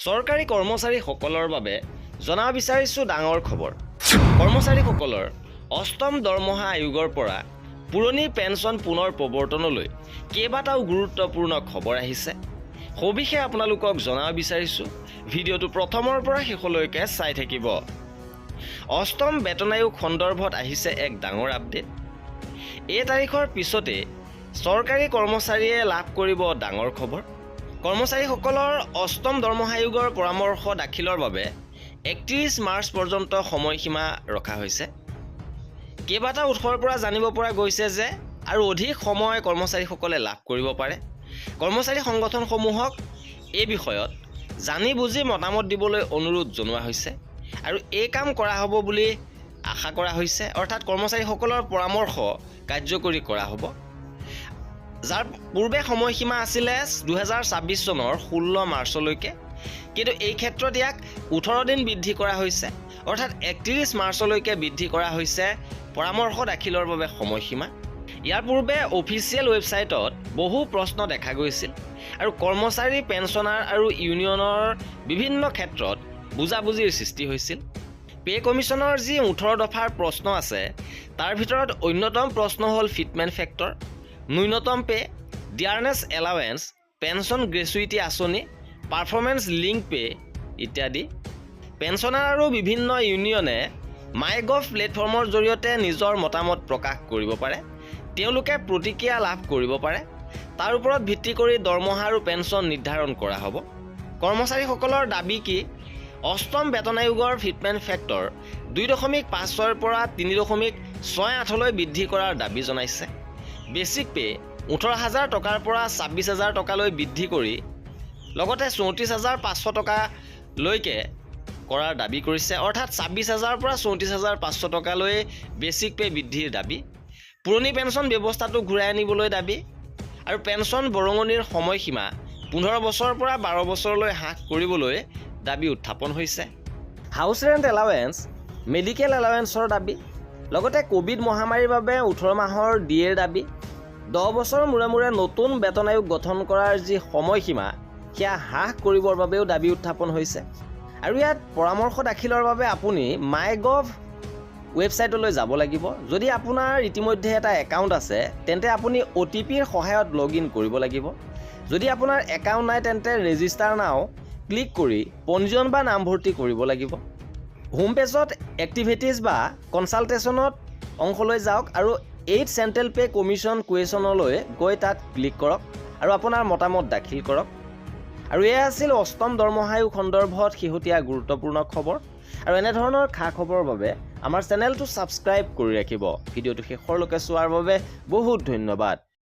চৰকাৰী কৰ্মচাৰীসকলৰ বাবে জনাব বিচাৰিছোঁ ডাঙৰ খবৰ। কৰ্মচাৰীসকলৰ অষ্টম দৰমহা আয়োগৰ পৰা পুৰণি পেঞ্চন পুনৰ প্ৰৱৰ্তনলৈ কেইবাটাও গুৰুত্বপূৰ্ণ খবৰ আহিছে। সবিশেষ আপোনালোকক জনাব বিচাৰিছোঁ। ভিডিঅ'টো প্ৰথমৰ পৰা শেষলৈকে চাই থাকিব। অষ্টম বেতন আয়োগ সন্দৰ্ভত আহিছে এক ডাঙৰ আপডেট। এই তাৰিখৰ পিছতে চৰকাৰী কৰ্মচাৰীয়ে লাভ কৰিব ডাঙৰ খবৰ। কৰ্মচাৰীসকলৰ অষ্টম দৰমহা আয়োগৰ পৰামৰ্শ দাখিলৰ বাবে 31 মাৰ্চ পৰ্যন্ত সময়সীমা ৰখা হৈছে। কেইবাটাও উৎসৰ পৰা জানিব পৰা গৈছে যে আৰু অধিক সময় কৰ্মচাৰীসকলে লাভ কৰিব পাৰে। কৰ্মচাৰী সংগঠনসমূহক এই বিষয়ত জানি বুজি মতামত দিবলৈ অনুৰোধ জনোৱা হৈছে আৰু এই কাম কৰা হ'ব বুলি আশা কৰা হৈছে। অৰ্থাৎ কৰ্মচাৰীসকলৰ পৰামৰ্শ কাৰ্যকৰী কৰা হ'ব, যাৰ পূৰ্বে সময়সীমা আছিলে 2026 চনৰ 16 মাৰ্চলৈকে, কিন্তু এই ক্ষেত্ৰত ইয়াক 18 দিন বৃদ্ধি কৰা হৈছে। অৰ্থাৎ 31 মাৰ্চলৈকে বৃদ্ধি কৰা হৈছে পৰামৰ্শ দাখিলৰ বাবে সময়সীমা। ইয়াৰ পূৰ্বে অফিচিয়েল ৱেবছাইটত বহু প্ৰশ্ন দেখা গৈছিল আৰু কৰ্মচাৰী পেঞ্চনাৰ আৰু ইউনিয়নৰ বিভিন্ন ক্ষেত্ৰত বুজাবুজিৰ সৃষ্টি হৈছিল। পে কমিশ্যনৰ যি 18 দফাৰ প্ৰশ্ন আছে তাৰ ভিতৰত অন্যতম প্ৰশ্ন হ'ল ফিটমেণ্ট ফেক্টৰ, ন্যূনতম pay, dearness allowance, pension gratuity আঁচনি, পাৰফৰ্মেঞ্চ লিংক পে ইত্যাদি। পেঞ্চনাৰ আৰু বিভিন্ন ইউনিয়নে মাইগভ প্লেটফৰ্মৰ জৰিয়তে নিজৰ মতামত প্ৰকাশ কৰিব পাৰে। তেওঁলোকে প্ৰতিক্ৰিয়া লাভ কৰিব পাৰে। তাৰ ওপৰত ভিত্তি কৰি দৰমহা আৰু পেঞ্চন নিৰ্ধাৰণ কৰা হ'ব। কৰ্মচাৰীসকলৰ দাবী কি? অষ্টম বেতন আয়োগৰ ফিটমেণ্ট ফেক্টৰ 2.56ৰ পৰা 3.68লৈ বৃদ্ধি কৰাৰ দাবী জনাইছে। বেচিক পে 18,000 টকাৰ পৰা 26,000 টকালৈ বৃদ্ধি কৰি লগতে 34,500 টকালৈকে কৰাৰ দাবী কৰিছে। অৰ্থাৎ 26,000 পৰা 34,500 টকালৈ বেচিক পে বৃদ্ধিৰ দাবী। পুৰণি পেঞ্চন ব্যৱস্থাটো ঘূৰাই আনিবলৈ দাবী আৰু পেঞ্চন বৰঙণিৰ সময়সীমা 15 বছৰৰ পৰা 12 বছৰলৈ হ্ৰাস কৰিবলৈ দাবী উত্থাপন হৈছে। হাউচ ৰেণ্ট এলাৱেঞ্চ, মেডিকেল এলাৱেঞ্চৰ দাবী, লগতে ক'ভিড মহামাৰীৰ বাবে 18 মাহৰ ডিএৰ দাবী। 10 বছৰৰ মূৰে মূৰে নতুন বেতন আয়োগ গঠন কৰাৰ যি সময়সীমা সেয়া হ্ৰাস কৰিবৰ বাবেও দাবী উত্থাপন হৈছে। আৰু ইয়াত পৰামৰ্শ দাখিলৰ বাবে আপুনি মাইগভ ৱেবছাইটলৈ যাব লাগিব। যদি আপোনাৰ ইতিমধ্যে এটা একাউণ্ট আছে তেন্তে আপুনি OTPৰ সহায়ত লগ ইন কৰিব লাগিব। যদি আপোনাৰ একাউণ্ট নাই তেন্তে ৰেজিষ্টাৰ নাও ক্লিক কৰি পঞ্জীয়ন বা নামভৰ্তি কৰিব লাগিব। হোম পেজত এক্টিভিটিজ বা কনচালটেশ্যনত অংশলৈ যাওক আৰু 8 চেণ্ট্ৰেল পে কমিশ্যন কুৱেশ্যনলৈ গৈ তাত ক্লিক কৰক আৰু আপোনাৰ মতামত দাখিল কৰক। আৰু এয়া আছিল অষ্টম দৰমহা আয়োগ সন্দৰ্ভত শেহতীয়া গুৰুত্বপূৰ্ণ খবৰ। আৰু এনেধৰণৰ খা খবৰৰ বাবে আমাৰ চেনেলটো ছাবস্ক্ৰাইব কৰি ৰাখিব। ভিডিঅ'টো শেষৰলৈকে চোৱাৰ বাবে বহুত ধন্যবাদ।